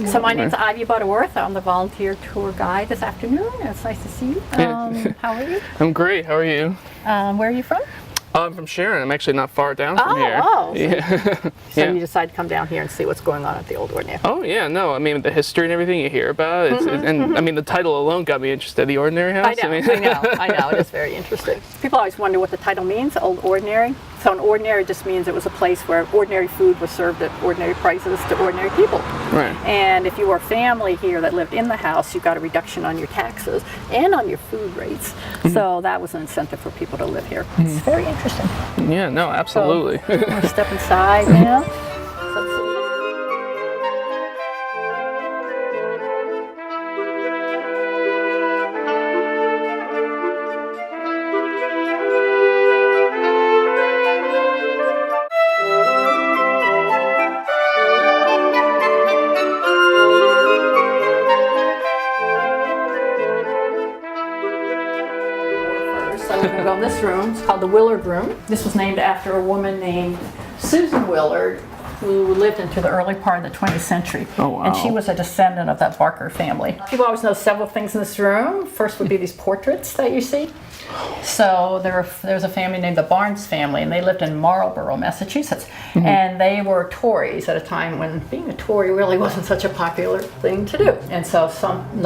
So my name's Ivy Butterworth. I'm the volunteer tour guide this afternoon. It's nice to see you. How are you? I'm great. How are you? Where are you from? I'm from Sharon. I'm actually not far down from here. Oh, yeah. So you decided to come down here and see what's going on at the Old Ordinary. Oh yeah, no. I mean, the history and everything you hear about, and I mean, the title alone got me interested. The Ordinary House. I know. It is very interesting. People always wonder what the title means, Old Ordinary. So an ordinary just means it was a place where ordinary food was served at ordinary prices to ordinary people. Right. And if you were a family here that lived in the house, you got a reduction on your taxes and on your food rates. So that was an incentive for people to live here. It's very interesting. Yeah, no, absolutely. So, I'm gonna step inside now. So we're going to go in this room. It's called the Willard Room. This was named after a woman named Susan Willard, who lived into the early part of the 20th century. Oh, wow. And she was a descendant of that Barker family. People always know several things in this room. First would be these portraits that you see. So there's a family named the Barnes family, and they lived in Marlborough, Massachusetts. And they were Tories at a time when being a Tory really wasn't such a popular thing to do. And so one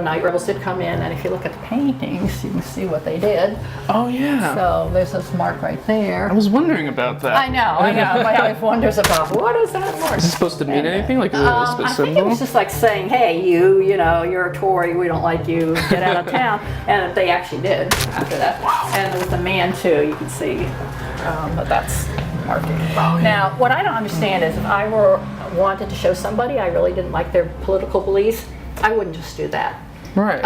night, rebels did come in, and if you look at the paintings, you can see what they did. Oh yeah. So there's this mark right there. I was wondering about that. I know. My wife wonders about what is that mark? Is it supposed to mean anything? Like, is it a I symbol? think it was just like saying, hey, you're a Tory, we don't like you, get out of town. And they actually did after that. Wow. And there was a man too, you can see, but that's marking. Oh, yeah. Now, what I don't understand is if I wanted to show somebody I really didn't like their political beliefs, I wouldn't just do that. Right.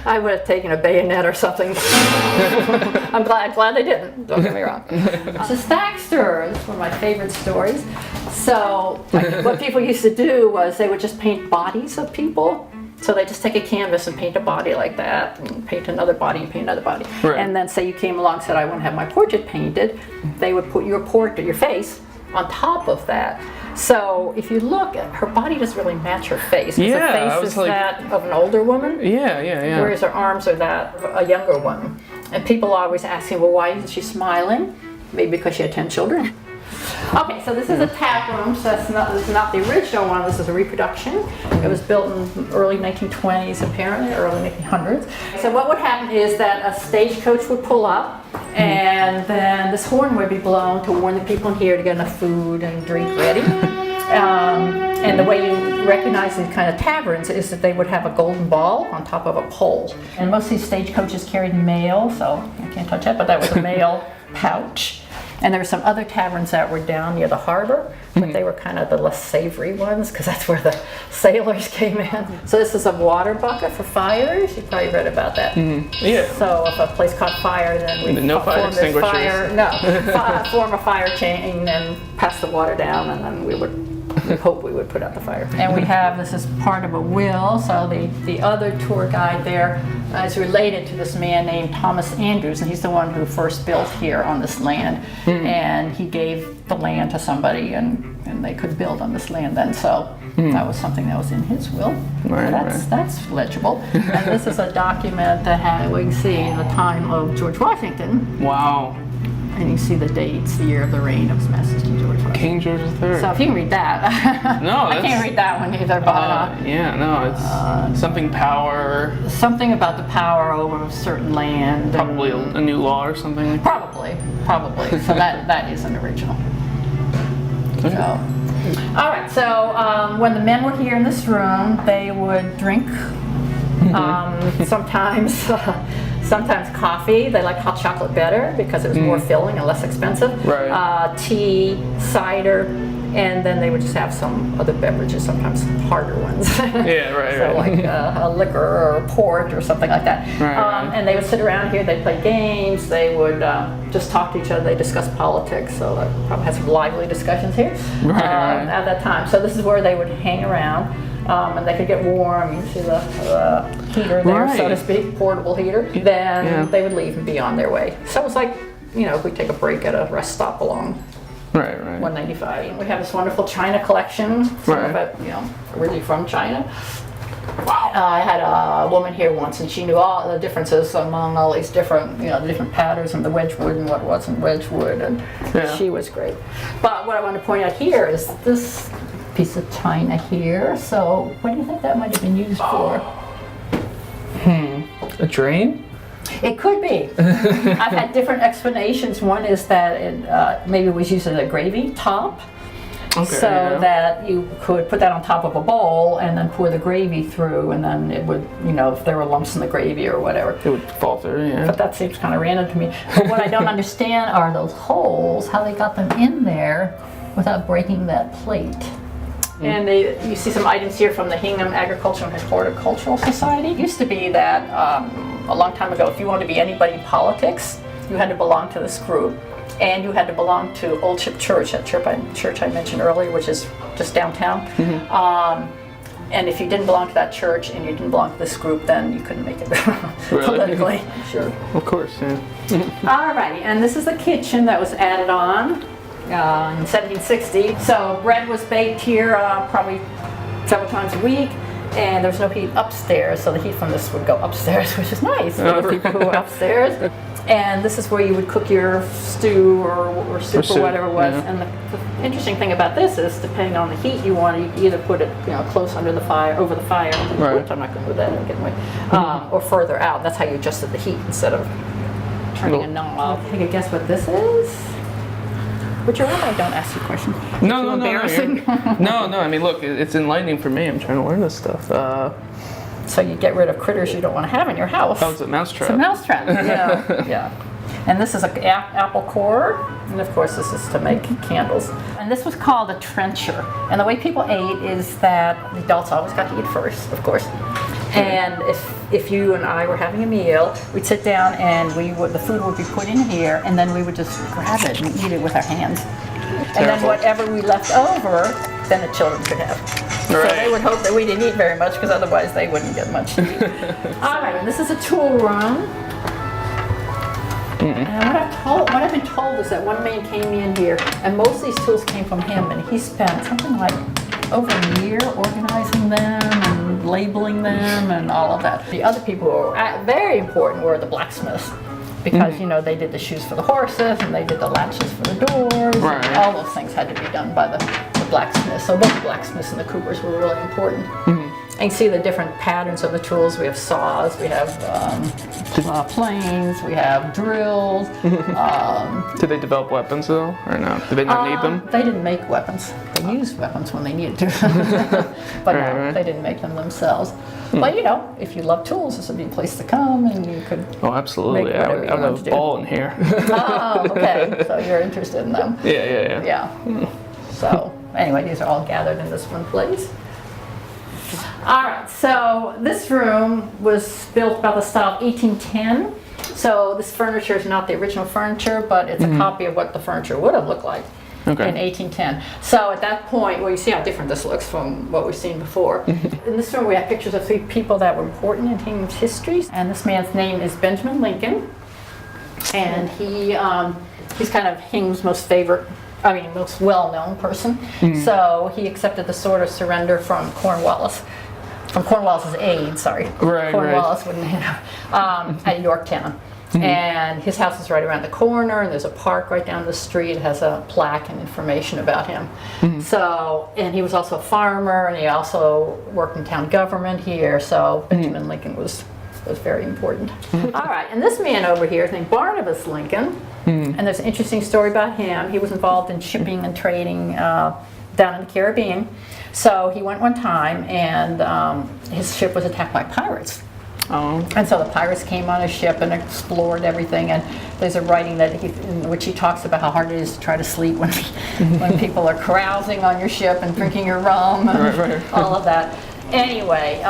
I would have taken a bayonet or something. I'm glad they didn't. Don't get me wrong. This is Thaxter. This is one of my favorite stories. So what people used to do was they would just paint bodies of people. So they just take a canvas and paint a body like that, and paint another body and paint another body. Right. And then say you came along and said, I want to have my portrait painted, they would put your portrait, your face, on top of that. So if you look, her body doesn't really match her face. Yeah, the face is that of an older woman. Yeah. Whereas her arms are that of a younger one. And people are always asking, well, why isn't she smiling? Maybe because she had 10 children. Okay, so this is a tap room. So this is not the original one. This is a reproduction. It was built in the early 1920s, apparently, early 1900s. So what would happen is that a stagecoach would pull up, and then this horn would be blown to warn the people in here to get enough food and drink ready. And the way you recognize these kind of taverns is that they would have a golden ball on top of a pole. And most of these stagecoaches carried mail, so I can't touch that, but that was a mail pouch. And there were some other taverns that were down near the harbor, but they were kind of the less savory ones because that's where the sailors came in. So this is a water bucket for fires. You probably read about that. Yeah. So if a place caught fire, then we form a fire chain and pass the water down, and then we hope we would put out the fire. And we have, this is part of a will, so the other tour guide there is related to this man named Thomas Andrews, and he's the one who first built here on this land. And he gave the land to somebody, and they could build on this land then. So that was something that was in his will. That's legible. And this is a document that had, we can see, the time of George Washington. Wow. And you see the dates, the year of the reign of His Majesty George Washington. King George III. So if you can read that. No, I can't read that one either, but yeah, no, it's something power. Something about the power over a certain land. Probably a new law or something like that. Probably. So that is an original. Okay. So, all right. So when the men were here in this room, they would drink. Sometimes coffee. They liked hot chocolate better because it was more filling and less expensive. Right. Tea, cider, and then they would just have some other beverages, sometimes harder ones. Yeah, right. So like a liquor or a port or something like that. Right. And they would sit around here. They'd play games. They would just talk to each other. They discuss politics. So I probably had some lively discussions here at that time. So this is where they would hang around. And they could get warm. You see the heater there, so to speak, portable heater. Then they would leave and be on their way. So it was like, if we take a break at a rest stop along Right, right. 195. We have this wonderful China collection, some of it, really from China. I had a woman here once, and she knew all the differences among all these different, the different patterns and the Wedgwood and what wasn't Wedgwood, and she was great. But what I want to point out here is this piece of china here. So, what do you think that might have been used for? A drain? It could be. I've had different explanations. One is that it maybe was used as a gravy top. Okay, so that you could put that on top of a bowl and then pour the gravy through, and then it would, if there were lumps in the gravy or whatever, it would fall through, yeah. But that seems kind of random to me. But what I don't understand are those holes, how they got them in there without breaking that plate. And you see some items here from the Hingham Historical Society. It used to be that a long time ago, if you wanted to be anybody in politics, you had to belong to this group. And you had to belong to Old Ship Church, that church I mentioned earlier, which is just downtown. And if you didn't belong to that church and you didn't belong to this group, then you couldn't make it politically. Sure. Of course, yeah. Alrighty, and this is the kitchen that was added on in 1760. So bread was baked here probably several times a week. And there was no heat upstairs, so the heat from this would go upstairs, which is nice for the people who were upstairs. And this is where you would cook your stew or soup or whatever it was. And the interesting thing about this is, depending on the heat you want, you can either put it close under the fire, over the fire. Right. Oops, I'm not going to do that. I'm getting away. Or further out. That's how you adjusted the heat instead of turning a knob. Take a guess what this is? Richard, I don't ask you questions. No. Embarrassing. No. I mean, look, it's enlightening for me. I'm trying to learn this stuff. So you get rid of critters you don't want to have in your house. Oh, it's a mousetrap. It's a mousetrap. Yeah. And this is an apple core, and of course this is to make candles. And this was called a trencher. And the way people ate is that the adults always got to eat first, of course. And if you and I were having a meal, we'd sit down and the food would be put in here, and then we would just grab it and eat it with our hands. And then whatever we left over, then the children could have. Right. So they would hope that we didn't eat very much, because otherwise they wouldn't get much to eat. All right, and this is a tool room. And what I've been told is that one man came in here, and most of these tools came from him, and he spent something like over a year organizing them and labeling them and all of that. The other people who were very important were the blacksmiths, because they did the shoes for the horses, and they did the latches for the doors. Right. And all those things had to be done by the blacksmiths. So both the blacksmiths and the coopers were really important. And you see the different patterns of the tools. We have saws, we have planes, we have drills. Did they develop weapons though, or no? Did they not need them? They didn't make weapons. They used weapons when they needed to, but no, they didn't make them themselves. But if you love tools, this would be a place to come, and you could. Oh, absolutely! I would have a ball in here. Oh, okay. So you're interested in them. Yeah. So anyway, these are all gathered in this one place. All right, so this room was built by the style of 1810. So this furniture is not the original furniture, but it's a copy of what the furniture would have looked like in 1810. So at that point, well, you see how different this looks from what we've seen before. In this room, we have pictures of 3 people that were important in Hingham's history. And this man's name is Benjamin Lincoln. And he's kind of Hingham's most well-known person. So he accepted the sword of surrender from Cornwallis. From Cornwallis's aide, sorry. Right, Cornwallis wouldn't have, at Yorktown. And his house is right around the corner, and there's a park right down the street. It has a plaque and information about him. So, and he was also a farmer, and he also worked in town government here. So Benjamin Lincoln was very important. All right, and this man over here is named Barnabas Lincoln. And there's an interesting story about him. He was involved in shipping and trading down in the Caribbean. So he went one time, and his ship was attacked by pirates. Oh. And so the pirates came on his ship and explored everything. And there's a writing in which he talks about how hard it is to try to sleep when people are carousing on your ship and drinking your rum and all of that. Anyway,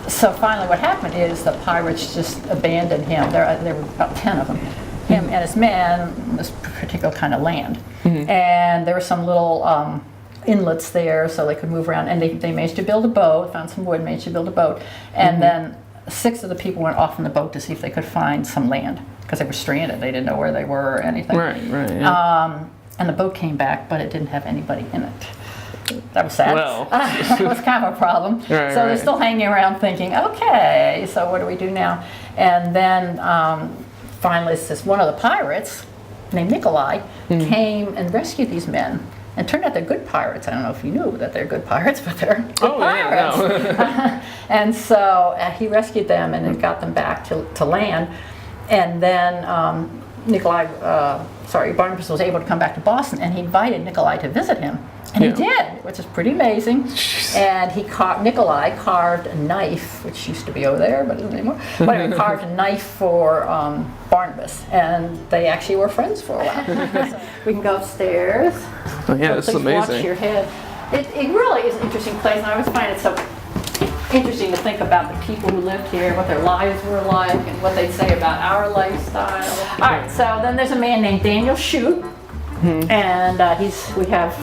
so finally what happened is the pirates just abandoned him. There were about 10 of them. Him and his men on this particular kind of land. And there were some little inlets there so they could move around, and they managed to build a boat, found some wood, managed to build a boat, and then 6 of the people went off in the boat to see if they could find some land, because they were stranded. They didn't know where they were or anything. Right, yeah. and the boat came back, but it didn't have anybody in it. That was sad. Well. That was kind of a problem. Right, so they're still hanging around thinking, okay, so what do we do now? And then finally, one of the pirates named Nikolai came and rescued these men. And turned out they're good pirates. I don't know if you knew that they're good pirates, but they're good pirates. Yeah, no. And so he rescued them and then got them back to land. And then Barnabas was able to come back to Boston, and he invited Nikolai to visit him. And he did, which is pretty amazing. And Nikolai carved a knife, which used to be over there, but isn't anymore. But anyway, carved a knife for Barnabas, and they actually were friends for a while. So we can go upstairs. Oh yeah, this is amazing. Watch your head. It really is an interesting place, and I always find it so interesting to think about the people who lived here, what their lives were like, and what they'd say about our lifestyle. All right, so then there's a man named Daniel Shute, and we have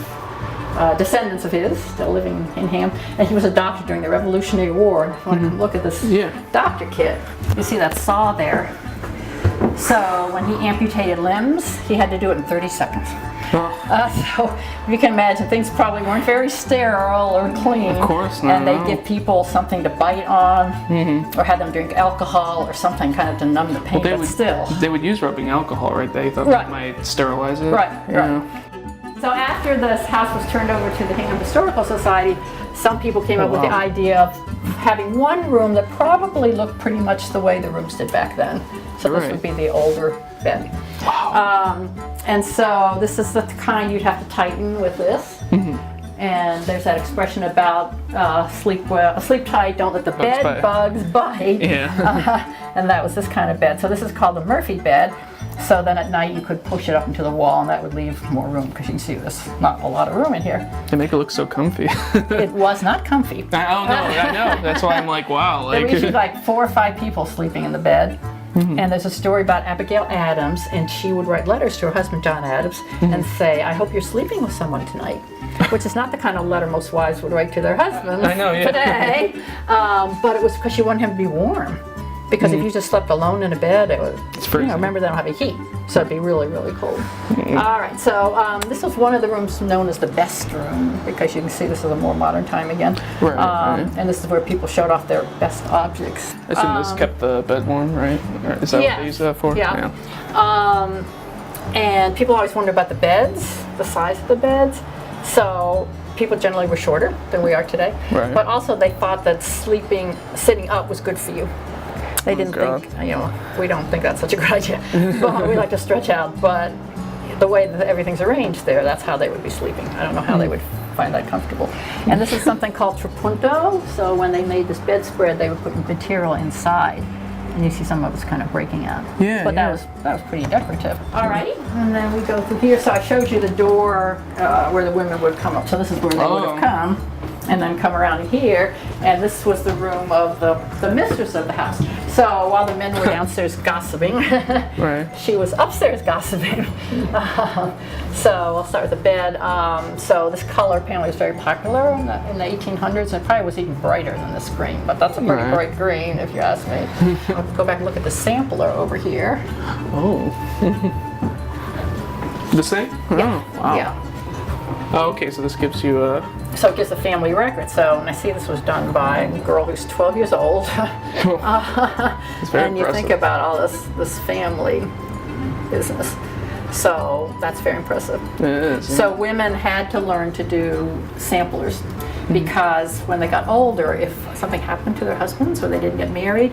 descendants of his still living in Hingham, and he was a doctor during the Revolutionary War. And if you want to look at this doctor kit, you see that saw there. So when he amputated limbs, he had to do it in 30 seconds. So you can imagine things probably weren't very sterile or clean. Of course not. And they'd give people something to bite on, or had them drink alcohol or something kind of to numb the pain. They would use rubbing alcohol, right? They thought that might sterilize it. Right. So after this house was turned over to the Hingham Historical Society, some people came up with the idea of having one room that probably looked pretty much the way the rooms did back then. So this would be the older bed. Wow. And so this is the kind you'd have to tighten with this. And there's that expression about sleep tight, don't let the bed bugs bite. Yeah. And that was this kind of bed. So this is called the Murphy bed. So then at night you could push it up into the wall, and that would leave more room, because you can see there's not a lot of room in here. They make it look so comfy. It was not comfy. I know. That's why I'm like, wow. There were usually like 4 or 5 people sleeping in the bed. And there's a story about Abigail Adams, and she would write letters to her husband, John Adams, and say, I hope you're sleeping with someone tonight. Which is not the kind of letter most wives would write to their husbands today. But it was because she wanted him to be warm. Because if you just slept alone in a bed, it would, remember they don't have a heat, so it'd be really, really cold. All right, so this was one of the rooms known as the best room, because you can see this is a more modern time again. And this is where people showed off their best objects. I assume this kept the bed warm, right? Is that what they use that for? Yeah. And people always wonder about the beds, the size of the beds. So people generally were shorter than we are today. But also they thought that sitting up was good for you. They didn't think, we don't think that's such a good idea. But we like to stretch out. But the way that everything's arranged there, that's how they would be sleeping. I don't know how they would find that comfortable. And this is something called trapunto. So when they made this bedspread, they would put material inside. And you see some of it's kind of breaking out. But that was pretty decorative. Alrighty, and then we go through here. So I showed you the door where the women would come up. So this is where they would have come. And then come around here, and this was the room of the mistress of the house. So while the men were downstairs gossiping, she was upstairs gossiping. So we'll start with the bed. So this color apparently was very popular in the 1800s. It probably was even brighter than this green, but that's a pretty bright green if you ask me. I'll go back and look at the sampler over here. The same? Yeah. Oh, wow. Yeah. Oh, okay, so this gives you a... So it gives a family record. So, and I see this was done by a girl who's 12 years old. It's very and you think about all this family business. So that's very impressive. It is. So women had to learn to do samplers because when they got older, if something happened to their husbands or they didn't get married,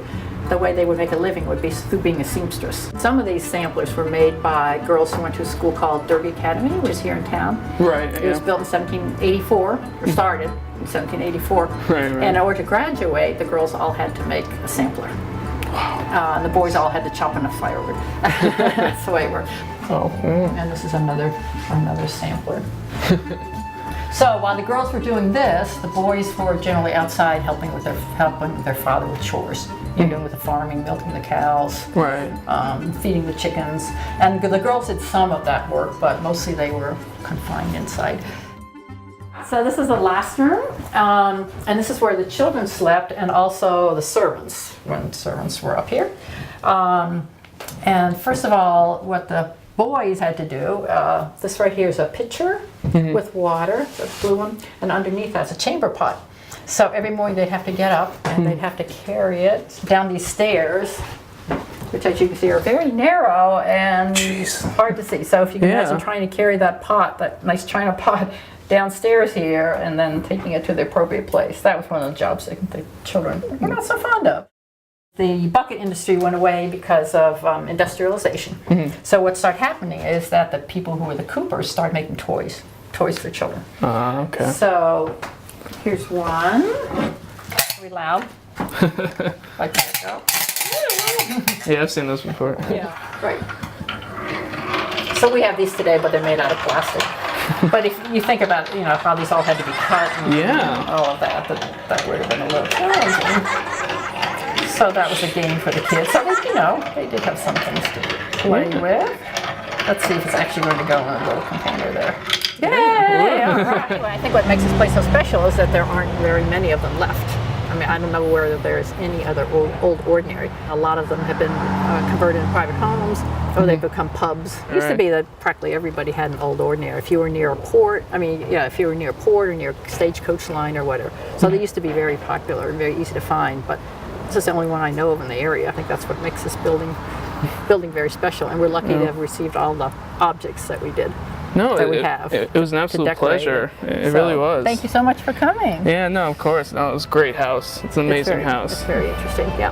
the way they would make a living would be through being a seamstress. Some of these samplers were made by girls who went to a school called Derby Academy, which is here in town. It was built in 1784, or started in 1784. And in order to graduate, the girls all had to make a sampler. And the boys all had to chop enough firewood. That's the way it worked. And this is another sampler. So while the girls were doing this, the boys were generally outside helping their father with chores. Doing with the farming, milking the cows, feeding the chickens. And the girls did some of that work, but mostly they were confined inside. So this is the last room, and this is where the children slept, and also the servants, when servants were up here. And first of all, what the boys had to do. This right here is a pitcher with water, the blue one, and underneath that's a chamber pot. So every morning they'd have to get up and they'd have to carry it down these stairs, which as you can see are very narrow and hard to see. So if you can imagine trying to carry that pot, that nice china pot, downstairs here and then taking it to the appropriate place. That was one of the jobs that the children were not so fond of. The bucket industry went away because of industrialization. So what started happening is that the people who were the coopers started making toys for children. Okay. So here's one. Really loud. Like that go. Yeah, I've seen those before. Yeah, right. So we have these today, but they're made out of plastic. But if you think about, how these all had to be cut and all of that, that would have been a little challenging. So that was a game for the kids. So they did have some things to play with. Let's see if it's actually going to go in a little container there. Yay! All right. Anyway, I think what makes this place so special is that there aren't very many of them left. I mean, I don't know whether there's any other old ordinary. A lot of them have been converted into private homes, or they've become pubs. It used to be that practically everybody had an old ordinary. If you were near a port, if you were near a port or near a stagecoach line or whatever. So they used to be very popular and very easy to find. But this is the only one I know of in the area. I think that's what makes this building very special. And we're lucky to have received all the objects that we did. That we have. It was an absolute pleasure. It really was. Thank you so much for coming. Yeah, no, of course. No, it was a great house. It's an amazing house. It's very interesting, yeah.